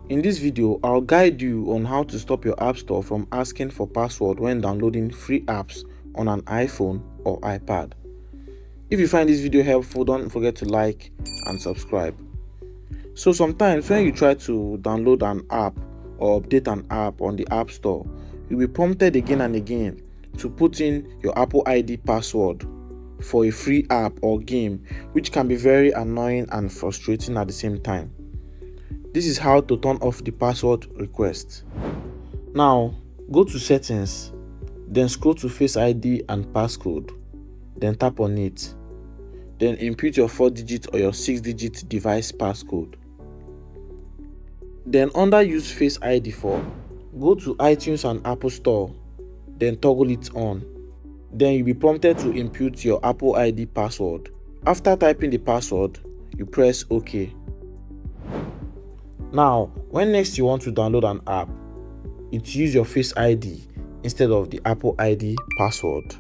In this video, I'll guide you on how to stop your App Store from asking for password when downloading free apps on an iPhone or iPad. If you find this video helpful, don't forget to like and subscribe. So sometimes when you try to download an app or update an app on the App Store, you'll be prompted again and again to put in your Apple ID password for a free app or game, which can be very annoying and frustrating at the same time. This is how to turn off the password request. Now, go to Settings, then scroll to Face ID and Passcode, then tap on it. Then input your 4-digit or your 6-digit device passcode. Then under Use Face ID 4, go to iTunes and Apple Store, then toggle it on. Then you'll be prompted to input your Apple ID password. After typing the password, you press OK. Now, when next you want to download an app, use your Face ID instead of the Apple ID password.